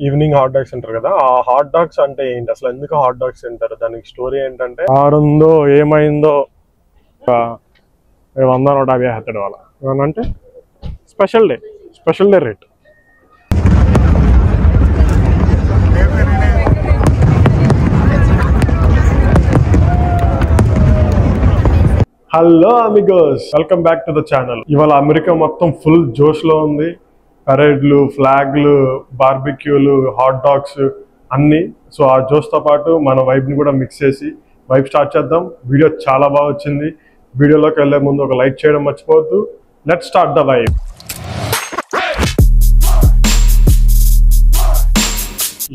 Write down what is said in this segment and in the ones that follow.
Evening hot dogs అంటారు కదా, ఆ హాట్ డాగ్స్ అంటే ఏంటి, అసలు ఎందుకు హాట్ డాగ్స్ అంటారు, దానికి స్టోరీ ఏంటంటే ఆరుందో ఏమైందో 100-150 వేస్తాడు వాళ్ళ ఏమనంటే special day rate. Hello Amigos, welcome back to the channel. ఇవాళ అమెరికా మొత్తం ఫుల్ జోష్ లో ఉంది. పరేడ్లు, ఫ్లాగ్లు, బార్బిక్యూలు, హాట్ డాగ్స్ అన్ని. సో ఆ జోష్ తో పాటు మన వైబ్ ని కూడా మిక్స్ చేసి వైబ్ స్టార్ట్ చేద్దాం. వీడియో చాలా బాగా వచ్చింది. వీడియోలోకి వెళ్లే ముందు ఒక లైక్ చేయడం మర్చిపోవద్దు. Let's start the vibe.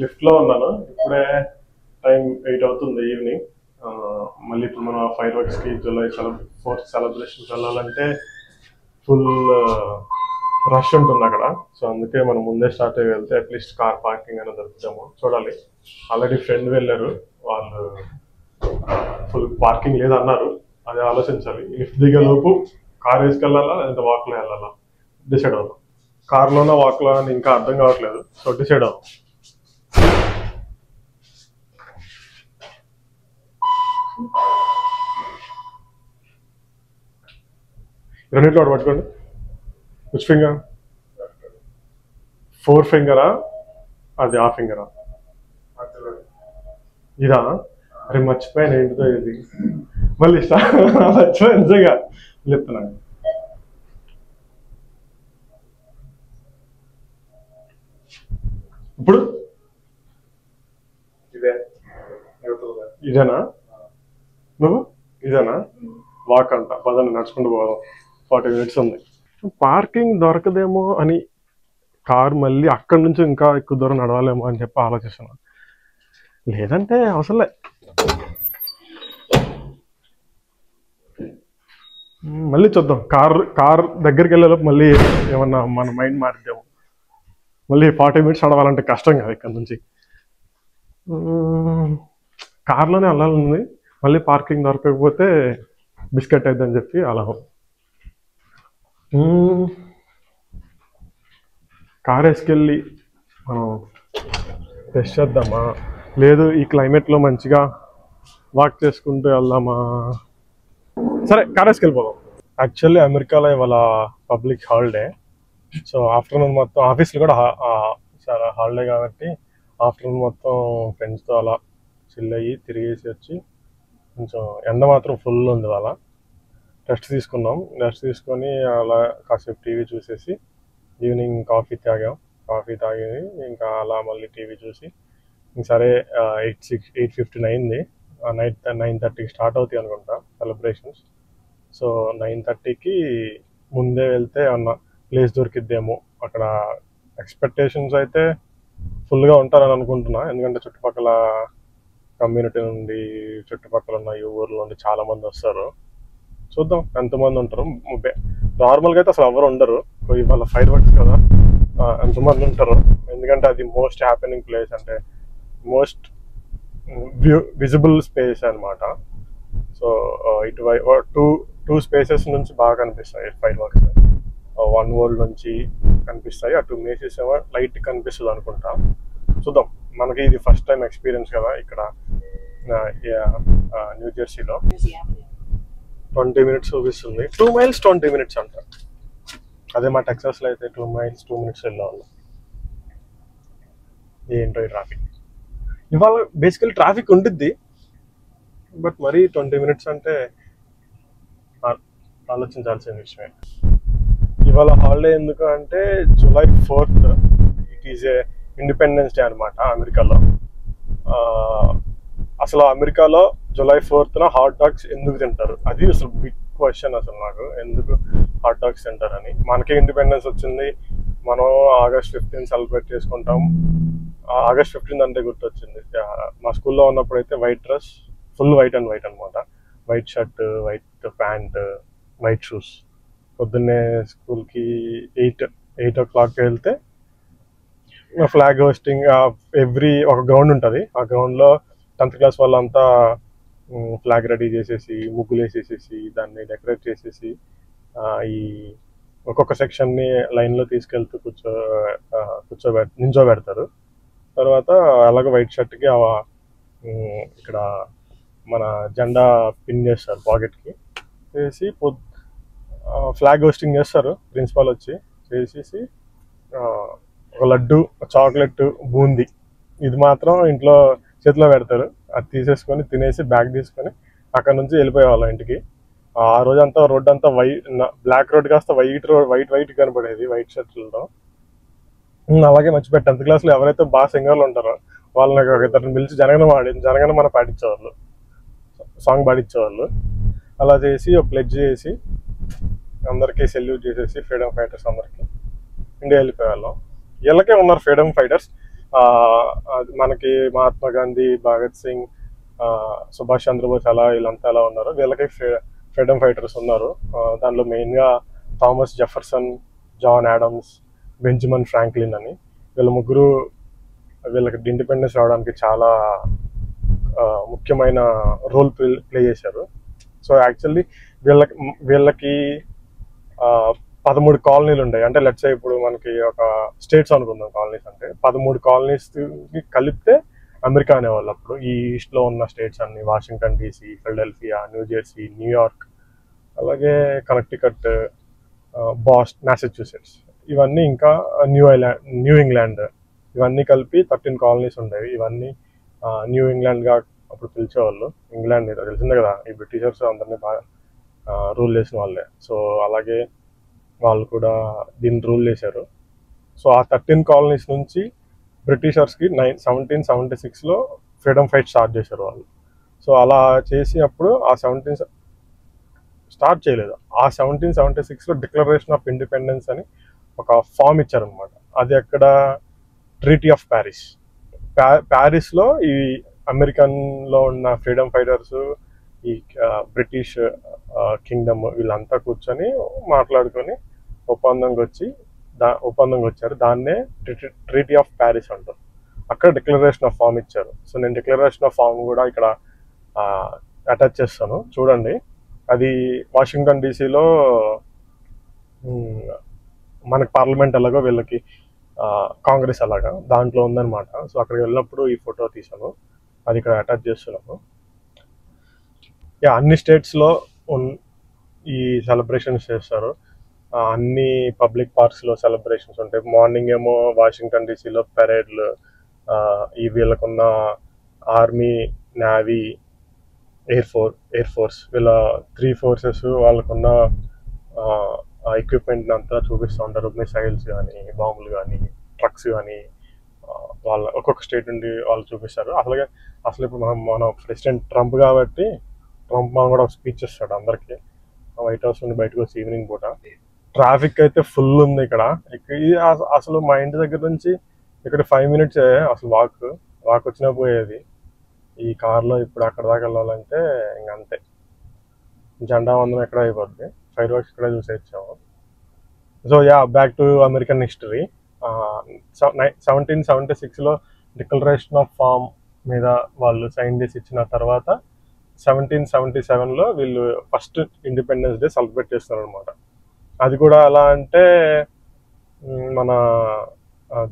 Lift లో ఉన్నాను, ఇప్పుడే టైం 8 అవుతుంది ఈవినింగ్. మళ్ళీ ఇప్పుడు మనం ఫైర్ వర్క్స్ కి జూలై 4th సెలబ్రేషన్కి వెళ్ళాలంటే ఫుల్ రష్ ఉంటుంది అక్కడ. సో అందుకే మనం ముందే స్టార్ట్ అయ్యి వెళ్తే అట్లీస్ట్ కార్ పార్కింగ్ అనేది దొరుకుతాము. చూడాలి, ఆల్రెడీ ఫ్రెండ్ వెళ్ళారు, వాళ్ళు ఫుల్ పార్కింగ్ లేదన్నారు. అదే ఆలోచించాలి. లిఫ్ట్ దిగేలోపు కార్ వేసుకెళ్ళాలా లేదంటే వాక్లో వెళ్ళాలా డిసైడ్ అవుతాం. కార్లోనా వాక్లో అని ఇంకా అర్థం కావట్లేదు. సో డిసైడ్ అవుతాం. రెండిట్లో ఒకటి పట్టుకోండి. Which finger? 4 ఫింగరా? అది ఆ ఫింగరా? ఇదా? అరే మర్చిపోయాను ఏంటిదో ఇది. మళ్ళీ మర్చిపోయాను నిజంగా చెప్తున్నాను. ఇప్పుడు ఇదేనా? నువ్వు ఇదేనా? వాక్ అంట, పదండి నడుచుకుంటూ పోదాం. 40 minutes ఉంది. పార్కింగ్ దొరకదేమో అని కార్ మళ్ళీ అక్కడి నుంచి ఇంకా ఎక్కువ దూరం నడవాలేమో అని చెప్పి ఆలోచిస్తున్నాను. లేదంటే అవసరంలే. మళ్ళీ చూద్దాం. కార్ దగ్గరికి వెళ్ళేలోపు మళ్ళీ ఏమన్నా మన మైండ్ మారిద్దాము. మళ్ళీ 40 minutes నడవాలంటే కష్టం కదా ఇక్కడ నుంచి. కార్లోనే వెళ్ళాలని, మళ్ళీ పార్కింగ్ దొరకకపోతే బిస్కెట్ అయిద్దని చెప్పి అలా కార్ వేసుకెళ్ళి మనం టెస్ట్ చేద్దామా, లేదు ఈ క్లైమేట్లో మంచిగా వాక్ చేసుకుంటూ వెళ్దామా? సరే, కార్ వేసుకెళ్ళిపోదాం. యాక్చువల్లీ అమెరికాలో ఇవాళ పబ్లిక్ హాలిడే. సో ఆఫ్టర్నూన్ మొత్తం ఆఫీస్లో కూడా చాలా హాలిడే కాబట్టి ఆఫ్టర్నూన్ మొత్తం ఫ్రెండ్స్తో అలా చిల్ అయ్యి తిరిగేసి వచ్చి, కొంచెం ఎండ మాత్రం ఫుల్ ఉంది వాళ్ళ. రెస్ట్ తీసుకున్నాం. రెస్ట్ తీసుకొని అలా కాసేపు టీవీ చూసేసి ఈవినింగ్ కాఫీ తాగి ఇంకా అలా మళ్ళీ టీవీ చూసి సరే 8:15 అయింది. నైట్ 9:30కి స్టార్ట్ అవుతాయి అనుకుంటా సెలబ్రేషన్స్. సో 9:30కి ముందే వెళ్తే అన్న ప్లేస్ దొరికిద్దేమో. అక్కడ ఎక్స్పెక్టేషన్స్ అయితే ఫుల్గా ఉంటారని అనుకుంటున్నా, ఎందుకంటే చుట్టుపక్కల కమ్యూనిటీ నుండి, చుట్టుపక్కల ఉన్న ఈ ఊర్లో నుండి చాలా మంది వస్తారు. చూద్దాం ఎంతమంది ఉంటారు. నార్మల్గా అయితే అసలు ఎవరు ఉండరు. ఇవాళ ఫైర్ వర్క్స్ కదా, ఎంతమంది ఉంటారు. ఎందుకంటే అది మోస్ట్ హ్యాపెనింగ్ ప్లేస్, అంటే మోస్ట్ విజిబుల్ స్పేస్ అనమాట. సో టూ స్పేసెస్ నుంచి బాగా కనిపిస్తాయి ఫైర్ వర్క్స్. వన్ వరల్డ్ నుంచి కనిపిస్తాయి, ఆ 2 మేసెస్ ఏమో లైట్ కనిపిస్తుంది అనుకుంటా. చూద్దాం. మనకి ఇది ఫస్ట్ టైం ఎక్స్పీరియన్స్ కదా ఇక్కడ న్యూ జెర్సీలో. 20 minutes చూపిస్తుంది. 2 miles 20 minutes అంట. అదే మా టెక్సాస్లో అయితే 2 miles 2 minutes వెళ్ళాలి. ఏంటో ఈ ట్రాఫిక్. ఇవాళ బేసికల్ ట్రాఫిక్ ఉంటుంది, బట్ మరీ 20 minutes అంటే ఆలోచించాల్సిన విషయమే. ఇవాళ హాలిడే ఎందుకు అంటే July 4th it is a independence day అనమాట అమెరికాలో. అసలు అమెరికాలో July 4th హాట్ డాగ్స్ ఎందుకు తింటారు, అది అసలు బిగ్ క్వశ్చన్. అసలు నాకు ఎందుకు హాట్ డాగ్స్ తింటారని. మనకే ఇండిపెండెన్స్ వచ్చింది, మనం August 15 సెలబ్రేట్ చేసుకుంటాం. August 15 అంటే గుర్తొచ్చింది, మా స్కూల్లో ఉన్నప్పుడు అయితే white dress, full white and white అనమాట. White shirt, white pant, white shoes. పొద్దున్నే స్కూల్కి 8 o'clock వెళ్తే ఫ్లాగ్ హోస్టింగ్ ఒక గ్రౌండ్ ఉంటుంది. ఆ గ్రౌండ్లో 10th class వాళ్ళంతా ఫ్లాగ్ రెడీ చేసేసి, ముగ్గులు వేసేసేసి, దాన్ని డెకరేట్ చేసేసి ఈ ఒక్కొక్క సెక్షన్ని లైన్లో తీసుకెళ్తూ నించోబెడతారు. తర్వాత అలాగే వైట్ షర్ట్కి ఇక్కడ మన జెండా పిన్ చేస్తారు పాకెట్కి చేసి ఫ్లాగ్ హోస్టింగ్ చేస్తారు ప్రిన్సిపాల్ వచ్చి చేసేసి ఒక లడ్డు చాక్లెట్ బూందీ ఇది మాత్రం ఇంట్లో చేతిలో పెడతారు. అది తీసేసుకొని తినేసి బ్యాగ్ తీసుకొని అక్కడ నుంచి వెళ్ళిపోయేవాళ్ళం ఇంటికి. ఆ రోజంతా రోడ్ అంతా బ్లాక్ రోడ్ కాస్త వైట్ కనపడేది వైట్ షర్ట్లతో. అలాగే మర్చిపోయి 10th క్లాస్లో ఎవరైతే బాగా సింగర్లు ఉంటారో వాళ్ళని ఇద్దరిని పిలిచి జనగణమన పాడించేవాళ్ళు, సాంగ్ పాడించేవాళ్ళు. అలా చేసి ఒక ప్లెడ్జ్ చేసి అందరికీ సెల్యూట్ చేసేసి ఫ్రీడమ్ ఫైటర్స్ అందరికీ ఇండియా వెళ్ళిపోయేవాళ్ళం. వీళ్ళకే ఉన్నారు ఫ్రీడమ్ ఫైటర్స్. మనకి మహాత్మా గాంధీ, భగత్ సింగ్, సుభాష్ చంద్రబోస్ అలా వీళ్ళంతా ఎలా ఉన్నారు, వీళ్ళకి ఫ్రీడమ్ ఫైటర్స్ ఉన్నారు. దాంట్లో మెయిన్గా Thomas Jefferson, John Adams, Benjamin Franklin అని వీళ్ళ ముగ్గురు వీళ్ళకి ఇండిపెండెన్స్ రావడానికి చాలా ముఖ్యమైన రోల్ ప్లే చేశారు. సో యాక్చువల్లీ వీళ్ళకి 13 కాలనీలు ఉన్నాయి. అంటే లెట్స్ సే ఇప్పుడు మనకి ఒక స్టేట్స్ అనుకుందాం కాలనీస్ అంటే 13 కాలనీస్కి కలిపితే అమెరికా అనేవాళ్ళు. అప్పుడు ఈ ఈస్ట్లో ఉన్న స్టేట్స్ అన్ని Washington DC, Philadelphia, New Jersey, New York, అలాగే కనెక్టికట్, మ్యాసచ్యూసెట్స్, ఇవన్నీ ఇంకా న్యూ ఇంగ్లాండ్ ఇవన్నీ కలిపి 13 కాలనీస్ ఉండేవి. ఇవన్నీ న్యూ ఇంగ్లాండ్గా అప్పుడు పిలిచేవాళ్ళు. ఇంగ్లాండ్ తెలిసిందే కదా, ఈ బ్రిటిషర్స్ అందరినీ బాగా రూల్ చేసిన వాళ్ళే. సో అలాగే వాళ్ళు కూడా దీన్ని రూల్ చేశారు. సో ఆ 13 కాలనీస్ నుంచి బ్రిటిషర్స్కి 1776లో ఫ్రీడమ్ ఫైట్ స్టార్ట్ చేశారు వాళ్ళు. సో అలా చేసినప్పుడు స్టార్ట్ చేయలేదు. ఆ 1776లో డిక్లరేషన్ ఆఫ్ ఇండిపెండెన్స్ అని ఒక ఫామ్ ఇచ్చారనమాట. అది అక్కడ ట్రీటీ ఆఫ్ ప్యారిస్లో ఈ అమెరికన్లో ఉన్న ఫ్రీడమ్ ఫైటర్స్, ఈ బ్రిటిష్ కింగ్డమ్ వీళ్ళంతా కూర్చొని మాట్లాడుకొని ఒప్పందంకి వచ్చారు. దాన్నే ట్రీటీ ఆఫ్ ప్యారిస్ అంటారు. అక్కడ డిక్లరేషన్ ఆఫ్ ఫామ్ ఇచ్చారు. సో నేను డిక్లరేషన్ ఆఫ్ ఫామ్ కూడా ఇక్కడ అటాచ్ చేస్తాను, చూడండి. అది వాషింగ్టన్ డీసీలో మనకి పార్లమెంట్ ఎలాగో వీళ్ళకి కాంగ్రెస్ అలాగా దాంట్లో ఉందన్నమాట. సో అక్కడికి వెళ్ళినప్పుడు ఈ ఫోటో తీసాను, అది ఇక్కడ అటాచ్ చేస్తున్నాను. అన్ని స్టేట్స్లో ఈ సెలబ్రేషన్స్ చేస్తారు. అన్ని పబ్లిక్ పార్క్స్లో సెలబ్రేషన్స్ ఉంటాయి. మార్నింగ్ ఏమో వాషింగ్టన్ డీసీలో పెరేడ్లు, ఈ వీళ్ళకున్న ఆర్మీ, నేవీ, ఎయిర్ ఫోర్స్ వీళ్ళ 3 ఫోర్సెస్ వాళ్ళకున్న ఎక్విప్మెంట్ అంతా చూపిస్తూ ఉంటారు. మిసైల్స్ కానీ, బాంబులు కానీ, ట్రక్స్ కానీ వాళ్ళ ఒక్కొక్క స్టేట్ నుండి వాళ్ళు చూపిస్తారు. అసలు ఇప్పుడు మన ప్రెసిడెంట్ ట్రంప్ కాబట్టి ట్రంప్ మనం కూడా స్పీచ్ ఇస్తాడు అందరికి వైట్ హౌస్ నుండి బయటకు వచ్చి ఈవినింగ్ పూట. ట్రాఫిక్ అయితే ఫుల్ ఉంది ఇక్కడ. అసలు మా ఇంటి దగ్గర నుంచి ఇక్కడ 5 మినిట్స్ అసలు వాక్ వచ్చినా పోయేది. ఈ కార్లో ఇప్పుడు అక్కడ దాకా వెళ్ళాలంటే ఇంకంతే, జెండా వందనం ఎక్కడ అయిపోద్ది. ఫైర్ వర్క్స్ ఇక్కడ చూసేచ్చాము. So back to American history. 1776లో డిక్లరేషన్ ఆఫ్ ఫామ్ మీద వాళ్ళు సైన్ చేసి ఇచ్చిన తర్వాత 1777లో వీళ్ళు ఫస్ట్ ఇండిపెండెన్స్ డే సెలబ్రేట్ చేస్తారు అనమాట. అది కూడా ఎలా అంటే మన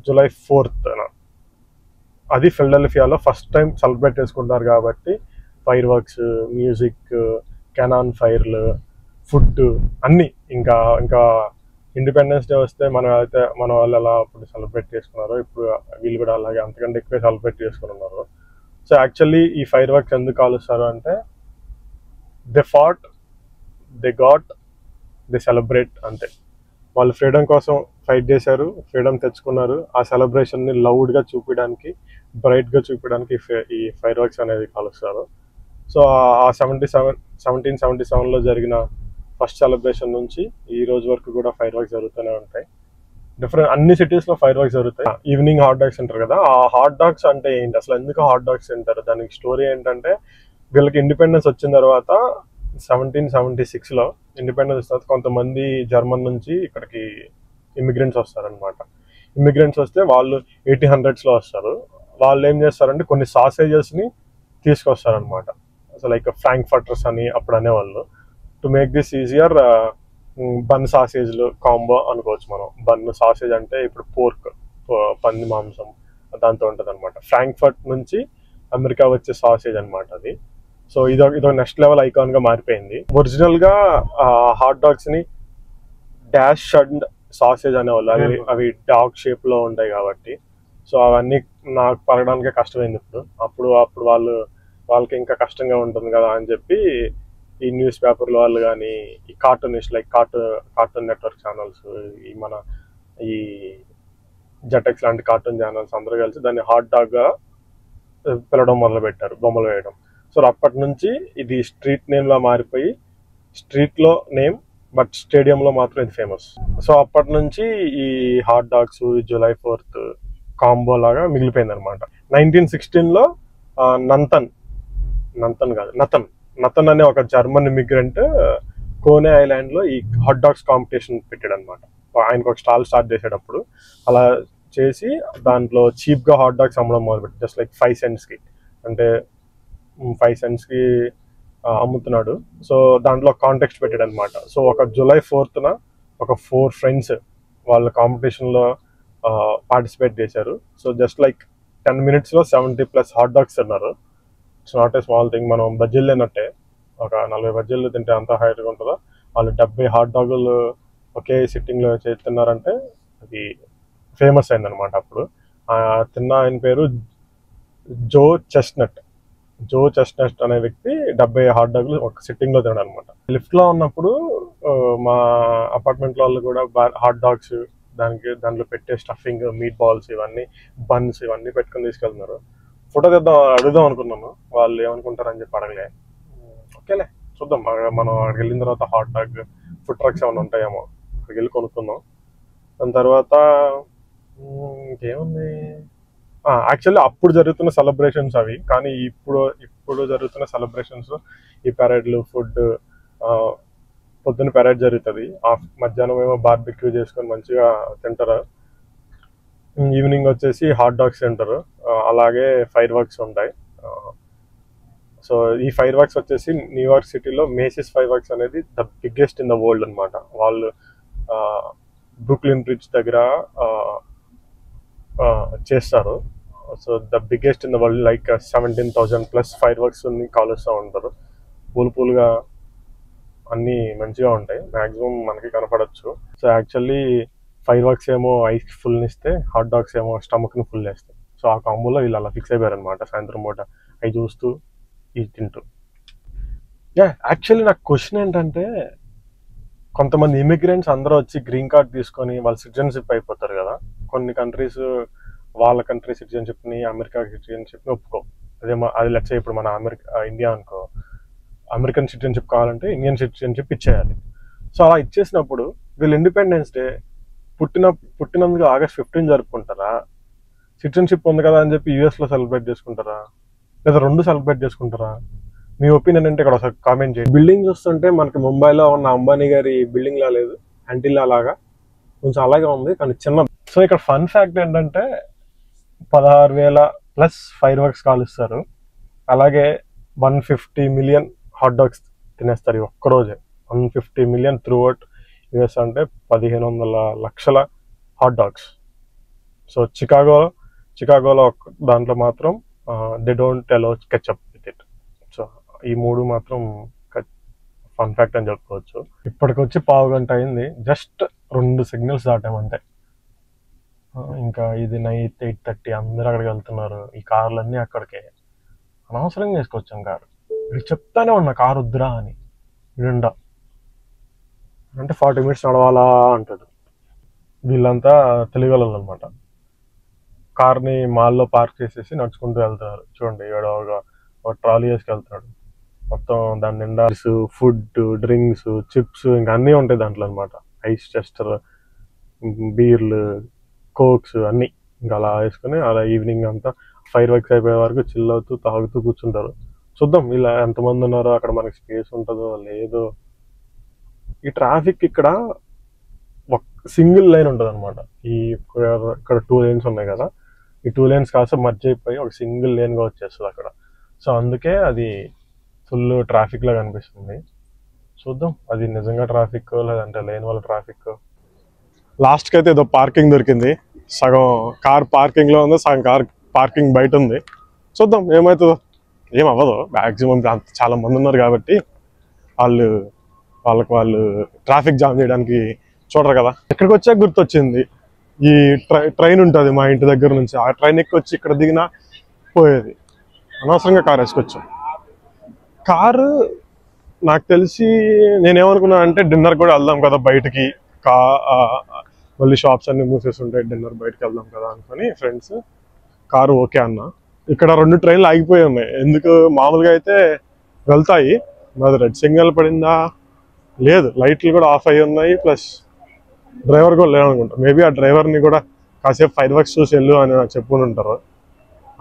జూలై 4th అది ఫిలడెల్ఫియాలో ఫస్ట్ టైం సెలబ్రేట్ చేసుకుంటారు. కాబట్టి ఫైర్ వర్క్స్, మ్యూజిక్, కెనాన్ ఫైర్లు, ఫుడ్ అన్నీ ఇంకా ఇండిపెండెన్స్ డే వస్తే మన వాళ్ళు ఎలా అప్పుడు సెలబ్రేట్ చేసుకున్నారో ఇప్పుడు వీళ్ళు కూడా అలాగే అంతకంటే ఎక్కువ సెలబ్రేట్ చేసుకుని ఉన్నారు. సో యాక్చువల్లీ ఈ ఫైర్ వర్క్స్ ఎందుకు కాలుస్తారు అంటే they fat, they got, they celebrate అంతే. వాళ్ళు ఫ్రీడమ్ కోసం ఫైట్ చేశారు, ఫ్రీడమ్ తెచ్చుకున్నారు. ఆ సెలబ్రేషన్ని లౌడ్గా చూపించడానికి, బ్రైట్గా చూపించడానికి ఈ ఫైర్ వర్క్స్ అనేది కాలుస్తారు. సో ఆ 1777లో జరిగిన ఫస్ట్ సెలబ్రేషన్ నుంచి ఈ రోజు వరకు కూడా ఫైర్ వర్క్స్ జరుగుతూనే ఉంటాయి. అన్ని సిటీస్లో ఫైర్ వర్క్స్ జరుగుతాయి. ఈవినింగ్ హాట్ డాగ్స్ అంటారు కదా, ఆ హాట్ డాగ్స్ అంటే ఏంటి, అసలు ఎందుకు హాట్ డాగ్స్ తింటారు, దానికి స్టోరీ ఏంటంటే వీళ్ళకి ఇండిపెండెన్స్ వచ్చిన తర్వాత 1776లో ఇండిపెండెన్స్ తర్వాత కొంతమంది జర్మన్ నుంచి ఇక్కడికి ఇమిగ్రెంట్స్ వస్తారనమాట. ఇమిగ్రెంట్స్ వస్తే వాళ్ళు 1800స్లో వస్తారు. వాళ్ళు ఏం చేస్తారంటే కొన్ని సాసేజెస్ని తీసుకొస్తారనమాట. సో లైక్ ఫ్రాంక్ఫర్టర్స్ అని అప్పుడు అనేవాళ్ళు. To make this easier bun సాసేజ్లు కాంబో అనుకోవచ్చు మనం. బన్ సాసేజ్ అంటే ఇప్పుడు పోర్క్, పంది మాంసం, దాంతో ఉంటుంది అనమాట. ఫ్రాంక్ఫర్ట్ నుంచి అమెరికా వచ్చే సాసేజ్ అనమాట అది. సో ఇదో నెక్స్ట్ లెవెల్ ఐకాన్ గా మారిపోయింది. ఒరిజినల్ గా హాట్ డాగ్స్ ని డాష్ అండ్ సాసేజ్ అనేవాళ్ళు. అవి డాగ్ షేప్ లో ఉంటాయి కాబట్టి. సో అవన్నీ నాకు పలకడానికే కష్టమైంది. అప్పుడు వాళ్ళకి ఇంకా కష్టంగా ఉంటుంది కదా అని చెప్పి ఈ న్యూస్ పేపర్ల వాళ్ళు కానీ, ఈ cartoonist like cartoon network channels, ఈ జెటెక్స్ లాంటి కార్టూన్ ఛానల్స్ అందరూ కలిసి దాన్ని హాట్ డాగ్ గా పిలవడం మొదలు పెట్టారు, బొమ్మలు వేయడం. సో అప్పటి నుంచి ఇది స్ట్రీట్ నేమ్ లా మారిపోయి, స్ట్రీట్ లో నేమ్ బట్ స్టేడియంలో మాత్రం ఇది ఫేమస్. సో అప్పటి నుంచి ఈ hot dogs July 4th combo లాగా మిగిలిపోయింది అనమాట. 1916లో నతన్ అనే ఒక జర్మన్ ఇమిగ్రెంట్ కోనే ఐలాండ్ లో ఈ హాట్ డాగ్స్ కాంపిటీషన్ పెట్టాడు అనమాట. ఆయనకు ఒక స్టాల్ స్టార్ట్ చేసేటప్పుడు అలా చేసి దాంట్లో చీప్ గా హాట్ డాగ్స్ అమ్మడం మొదలుపెట్టి, జస్ట్ లైక్ 5 cents కి, అంటే 5 cents కి అమ్ముతున్నాడు. సో దాంట్లో కాంటెక్స్ట్ పెట్టాడు అనమాట. సో ఒక జూలై 4th ఒక 4 friends వాళ్ళ కాంపిటీషన్ లో పార్టిసిపేట్ చేశారు. సో జస్ట్ లైక్ 10 minutes లో 70+ హాట్ డాగ్స్ తిన్నారు. It's not a small thing. మనం బజ్జీలు తిన్నట్టే, ఒక 40 బజ్జీలు తింటే అంత హైట్గా ఉంటుందో, వాళ్ళు 70 హాట్ డాగులు ఒకే సిట్టింగ్ లో తిన్నారంటే అది ఫేమస్ అయింది అనమాట. అప్పుడు తిన్న ఆయన పేరు జో చెస్ట్నట్ అనే వ్యక్తి 70 హాట్ డాగులు ఒక సిట్టింగ్ లో తిన్నాడు అనమాట. లిఫ్ట్ లో ఉన్నప్పుడు మా అపార్ట్మెంట్ వాళ్ళు కూడా హాట్ డాగ్స్ దాంట్లో పెట్టే స్టఫింగ్, మీట్ బాల్స్, ఇవన్నీ బన్స్ ఇవన్నీ పెట్టుకుని తీసుకెళ్తున్నారు. ఫోటో అడుగుదాం అనుకున్నాను, వాళ్ళు ఏమనుకుంటారని చెప్పి అడగలే. ఓకేలే, చూద్దాం. మనం అక్కడికి వెళ్ళిన తర్వాత హాట్ డాగ్ ఫుడ్ ట్రక్స్ ఏమైనా ఉంటాయేమో, అక్కడికి వెళ్ళి కొనుక్కుందాం. దాని తర్వాత ఇంకేముంది, యాక్చువల్లీ అప్పుడు జరుగుతున్న సెలబ్రేషన్స్ అవి. కానీ ఇప్పుడు జరుగుతున్న సెలబ్రేషన్స్, ఈ పెరేడ్లు, ఫుడ్, పొద్దున్న పెరేడ్ జరుగుతుంది, మధ్యాహ్నం ఏమో బార్బిక్యూ చేసుకొని మంచిగా తింటారు, ఈవినింగ్ వచ్చేసి హాట్ డాగ్స్ తింటారు, అలాగే ఫైర్ వర్క్స్ ఉంటాయి. సో ఈ ఫైర్ వర్క్స్ వచ్చేసి న్యూయార్క్ సిటీలో మేసిస్ ఫైర్ వర్క్స్ అనేది the biggest in the world అనమాట. వాళ్ళు బ్రూక్లిన్ బ్రిడ్జ్ దగ్గర చేస్తారు. So the biggest in the world, like 17,000+ fireworks కాలుస్తూ ఉంటారు. పూలుగా అన్నీ మంచిగా ఉంటాయి, మ్యాక్సిమం మనకి కనపడచ్చు. సో యాక్చువల్లీ ఫైర్ వర్క్స్ ఏమో ఐస్ ఫుల్ ఇస్తే, హాట్ డాగ్స్ ఏమో స్టమక్ని ఫుల్ వేస్తాయి. సో ఆ కాంబోలో వీళ్ళు అలా ఫిక్స్ అయిపోయారు అనమాట. సాయంత్రం పూట అవి చూస్తూ ఇది తింటూ. యాక్చువల్లీ నాకు క్వశ్చన్ ఏంటంటే, కొంతమంది ఇమిగ్రెంట్స్ అందరూ వచ్చి గ్రీన్ కార్డ్ తీసుకొని వాళ్ళు సిటిజన్షిప్ అయిపోతారు కదా. కొన్ని కంట్రీస్ వాళ్ళ కంట్రీ సిటిజన్షిప్ని, అమెరికా సిటిజన్షిప్ని ఒప్పుకో. అది లెట్స్ ఇప్పుడు మన ఇండియా అనుకో, అమెరికన్ సిటిజన్షిప్ కావాలంటే ఇండియన్ సిటిజన్షిప్ ఇచ్చేయాలి. సో అలా ఇచ్చేసినప్పుడు వీళ్ళు ఇండిపెండెన్స్ డే పుట్టినందుకు August 15 జరుపుకుంటారా, సిటిజన్షిప్ ఉంది కదా అని చెప్పి యూఎస్లో సెలబ్రేట్ చేసుకుంటారా, లేదా రెండు సెలబ్రేట్ చేసుకుంటారా? మీ ఒపీనియన్ అంటే ఇక్కడ ఒకసారి కామెంట్ చేయండి. బిల్డింగ్ చూస్తుంటే మనకి ముంబైలో ఉన్న అంబానీ గారి బిల్డింగ్ లా లేదు, అంటిల్లా లాగా కొంచెం అలాగే ఉంది, కానీ చిన్న. సో ఇక్కడ ఫన్ ఫ్యాక్ట్ ఏంటంటే 16,000+ ఫైర్ వర్క్స్ కాలుస్తారు, అలాగే 150 million హాట్ డాగ్స్ తినేస్తారు ఈ ఒక్కరోజే. 150 million త్రూ అవుట్ యుఎస్, అంటే 1,500 లక్షల హాట్ డాగ్స్. సో చికాగోలో దాంట్లో మాత్రం they don't allow ketchup with it. So ఈ మూడు మాత్రం ఫన్ ఫ్యాక్ట్ అని చెప్పుకోవచ్చు. ఇప్పటికొచ్చి 1/2 గంట అయింది, జస్ట్ 2 సిగ్నల్స్ దాటామంటే. ఇంకా ఇది నైట్ 8:30, అందరూ అక్కడికి వెళ్తున్నారు. ఈ కార్లన్నీ అక్కడికే, అనవసరంగా వేసుకొచ్చాం కారు. ఇది చెప్తానే ఉన్నా కారు వద్దురా అని, నిండా అంటే 40 minutes నడవాలా అంటాడు. వీళ్ళంతా తెలుగు వాళ్ళు అనమాట. కార్ని మాల్లో పార్క్ చేసేసి నడుచుకుంటూ వెళ్తున్నారు. చూడండి, ఒక ట్రాలీ వేసుకెళ్తున్నాడు, మొత్తం దాని నిండా ఫుడ్, డ్రింక్స్, చిప్స్, ఇంకా అన్నీ ఉంటాయి దాంట్లో అనమాట. ఐస్ చెస్టర్, బీర్లు, కోక్స్ అన్నీ ఇంకా అలా వేసుకుని అలా ఈవినింగ్ అంతా ఫైర్ వర్క్స్ అయిపోయే వరకు చిల్ అవుతూ తాగుతూ కూర్చుంటారు. చూద్దాం ఇలా ఎంతమంది ఉన్నారో, అక్కడ మనకి స్పేస్ ఉంటుందో లేదో. ఈ ట్రాఫిక్ ఇక్కడ ఒక సింగిల్ లైన్ ఉంటుంది అనమాట. ఇక్కడ 2 lanes ఉన్నాయి కదా, ఈ 2 lanes కాస్త మర్జ్ అయిపోయి ఒక సింగిల్ లేన్గా వచ్చేస్తుంది అక్కడ. సో అందుకే అది ఫుల్ ట్రాఫిక్ లాగా అనిపిస్తుంది. చూద్దాం అది నిజంగా ట్రాఫిక్ లేదంటే లేని వాళ్ళ ట్రాఫిక్. లాస్ట్కి అయితే ఏదో పార్కింగ్ దొరికింది, సగం కార్ పార్కింగ్లో ఉంది, సగం కార్ పార్కింగ్ బయట ఉంది. చూద్దాం ఏమవుతుందో. ఏం అవ్వదు, మ్యాక్సిమం చాలా మంది ఉన్నారు కాబట్టి వాళ్ళు ట్రాఫిక్ జామ్ చేయడానికి చూడరు కదా. ఇక్కడికి వచ్చాక గుర్తొచ్చింది, ఈ ట్రైన్ ఉంటుంది మా ఇంటి దగ్గర నుంచి. ఆ ట్రైన్ ఎక్కి వచ్చి ఇక్కడ దిగినా పోయేది. అనవసరంగా కారు వేసుకొచ్చాం. కారు నాకు తెలిసి నేనేమనుకున్నాను అంటే డిన్నర్ కూడా వెళ్దాం కదా బయటికి, మళ్ళీ షాప్స్ అన్ని మూసేసి ఉంటాయి, డిన్నర్ బయటకు వెళ్దాం కదా అనుకుని ఫ్రెండ్స్ కారు ఓకే అన్న. ఇక్కడ 2 ట్రైన్లు ఆగిపోయి ఉన్నాయి. ఎందుకు, మామూలుగా అయితే వెళ్తాయి, మాది రెడ్ సిగ్నల్ పడిందా లేదు, లైట్లు కూడా ఆఫ్ అయ్యి ఉన్నాయి, ప్లస్ డ్రైవర్ కూడా లేదనుకుంటా. మేబీ ఆ డ్రైవర్ని కూడా కాసేపు ఫైర్ వర్క్స్ చూసి వెళ్ళు అని చెప్పుకుని ఉంటారు.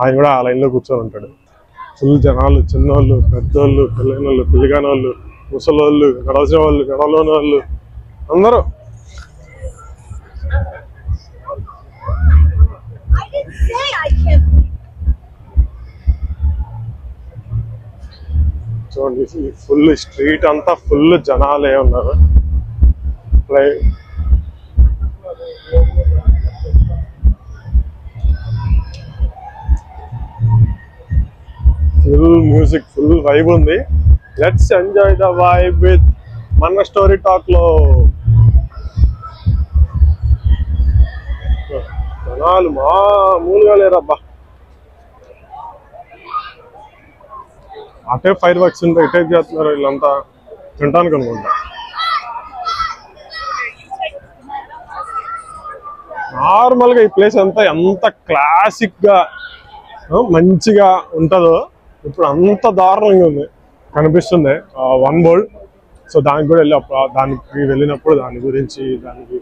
ఆయన కూడా ఆ లైన్లో కూర్చొని ఉంటాడు. ఫుల్ జనాలు, చిన్నోళ్ళు, పెద్దోళ్ళు, పెళ్ళైన వాళ్ళు, పెళ్ళిగాని వాళ్ళు, ముసలోళ్ళు, గడవసిన వాళ్ళు, గడవలోని వాళ్ళు అందరూ. చూడండి ఫుల్ స్ట్రీట్ అంతా ఫుల్ జనాలే ఉన్నారు. ఫుల్ మ్యూజిక్, ఫుల్ వైబ్ ఉంది. Let's enjoy the vibe with మన స్టోరీ టాక్ లో. జనాలు మామూలుగా లేరబ్బా. అటే ఫైర్ వర్క్స్ ఉంటాయి, ఇటే చేస్తున్నారు వీళ్ళంతా తినడానికి అనుకుంటా. నార్మల్గా ఈ ప్లేస్ అంతా ఎంత క్లాసిక్ గా మంచిగా ఉంటుందో ఇప్పుడు అంత దారుణంగా ఉంది కనిపిస్తుంది. One world. సో దానికి కూడా దానికి వెళ్ళినప్పుడు దాని గురించి, దానికి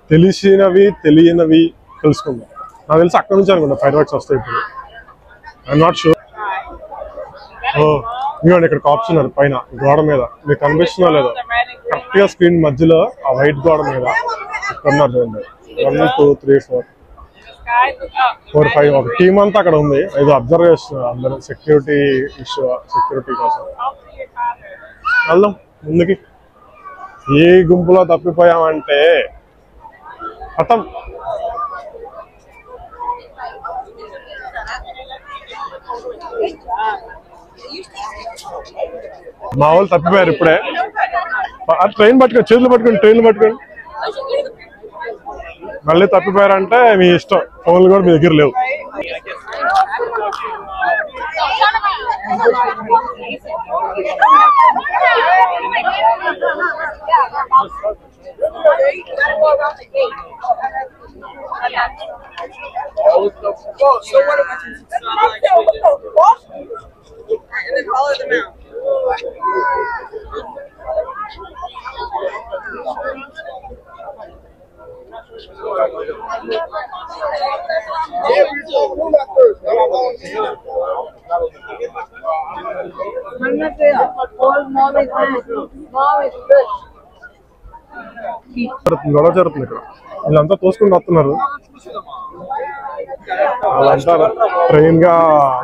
తెలిసినవి తెలియనివి తెలుసుకుందాం. నాకు తెలిసి అక్కడ నుంచి అనుకుంటా ఫైర్ వర్క్స్ వస్తాయి ఇప్పుడు. I'm not sure. ఇదిగోండి ఇక్కడ కాప్స్ ఉన్నారు పైన గోడ మీద, మీకు కనిపిస్తుందో లేదో, కరెక్ట్ గా స్క్రీన్ మధ్యలో ఆ వైట్ గోడ మీద ఇక్కడ ఉన్నారు. 1 2 3 4 4 5 ఒక టీమ్ అంతా అక్కడ ఉంది. ఇది అబ్జర్వ్ చేస్తున్నారు అందరూ, సెక్యూరిటీ ఇష్యూ, సెక్యూరిటీ కోసం. వెళ్దాం ముందుకి. ఏ గుంపులో తప్పిపోయామంటే ఖతం. మా వాళ్ళు తప్పిపోయారు ఇప్పుడే. ట్రైన్ పట్టుకొని, చేతులు పట్టుకొని, ట్రైన్లు పట్టుకొని మళ్ళీ తప్పిపోయారంటే మీ ఇష్టం, ఫోన్లు కూడా మీ దగ్గర లేవు. గొడవ జరుగుతుంది ఇక్కడ. వీళ్ళంతా తోసుకుంటూ వస్తున్నారు. వాళ్ళంతా ట్రైన్ గా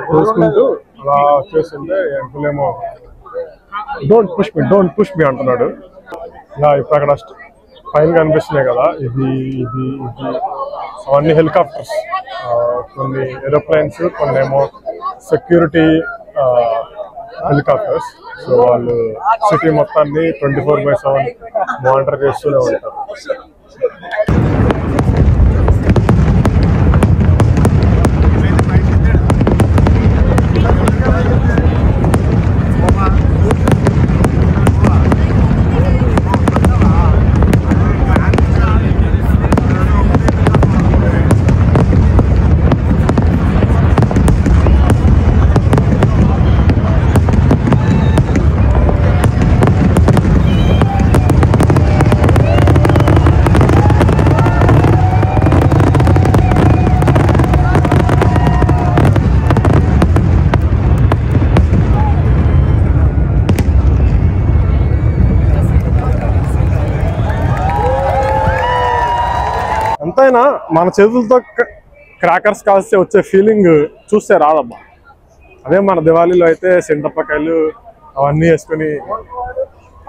తోసుకుంటూ అలా వచ్చేస్తుంటే ఎంకులేమో డోంట్ పుష్ మీ అంటున్నాడు. ఇప్పుడు అక్కడ పైన కనిపిస్తున్నాయి కదా, ఇది ఇది ఇది అవన్నీ హెలికాప్టర్స్, కొన్ని ఏరోప్లేన్స్, కొన్ని ఏమో సెక్యూరిటీ హెలికాప్టర్స్. సో వాళ్ళు సిటీ మొత్తాన్ని 24/7 మానిటర్ చేస్తూనే ఉంటారు. ఎంతైనా మన చేతులతో క్రాకర్స్ కాల్స్తే వచ్చే ఫీలింగ్ చూస్తే రాదబ్బా. అదే మన దివాళీలో అయితే సెంటప్పకాయలు అవన్నీ వేసుకొని,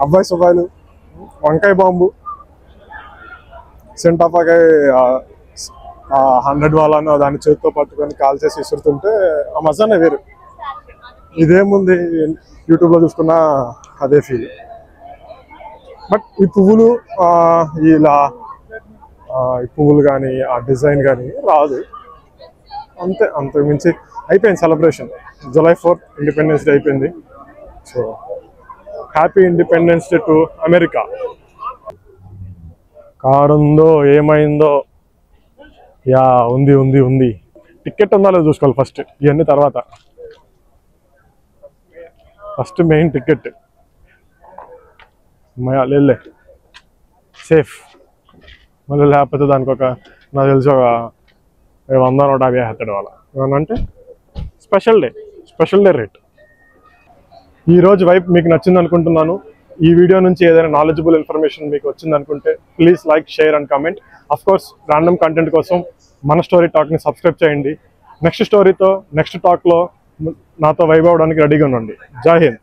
అబ్బాయి సుబ్బాయిలు, వంకాయ బాంబు, సెంటప్పకాయ 100 వాళ్ళను దాన్ని చేతితో పట్టుకొని కాల్ చేసి విసురుతుంటే ఆ మజానే వేరు. ఇదేముంది యూట్యూబ్లో చూసుకున్నా అదే ఫీల్. బట్ ఈ పువ్వులు ఇలా ఈ పువ్వులు కానీ ఆ డిజైన్ కానీ రాదు అంతే. అంతకు మించి అయిపోయింది celebration. July 4th independence day అయిపోయింది. So happy independence day to America. Car ఉందో ఏమైందో, యా ఉంది ఉంది ఉంది. టికెట్ ఉందా లేదో చూసుకోవాలి ఫస్ట్, ఇవన్నీ తర్వాత. ఫస్ట్ మెయిన్ టికెట్ లేలే సేఫ్. మళ్ళీ లేకపోతే దానికి నాకు తెలిసి ఒక 100-150 వేస్తాడు వాళ్ళ. ఏమన్నంటే స్పెషల్ డే రేట్. ఈరోజు వైపు మీకు నచ్చింది అనుకుంటున్నాను. ఈ వీడియో నుంచి ఏదైనా నాలెడ్జబుల్ ఇన్ఫర్మేషన్ మీకు వచ్చింది అనుకుంటే please like, share and comment. Of course random content కోసం మన స్టోరీ టాక్ని సబ్స్క్రైబ్ చేయండి. నెక్స్ట్ స్టోరీతో నెక్స్ట్ టాక్లో నాతో వైబ్ అవ్వడానికి రెడీగా ఉండండి. జై హింద్.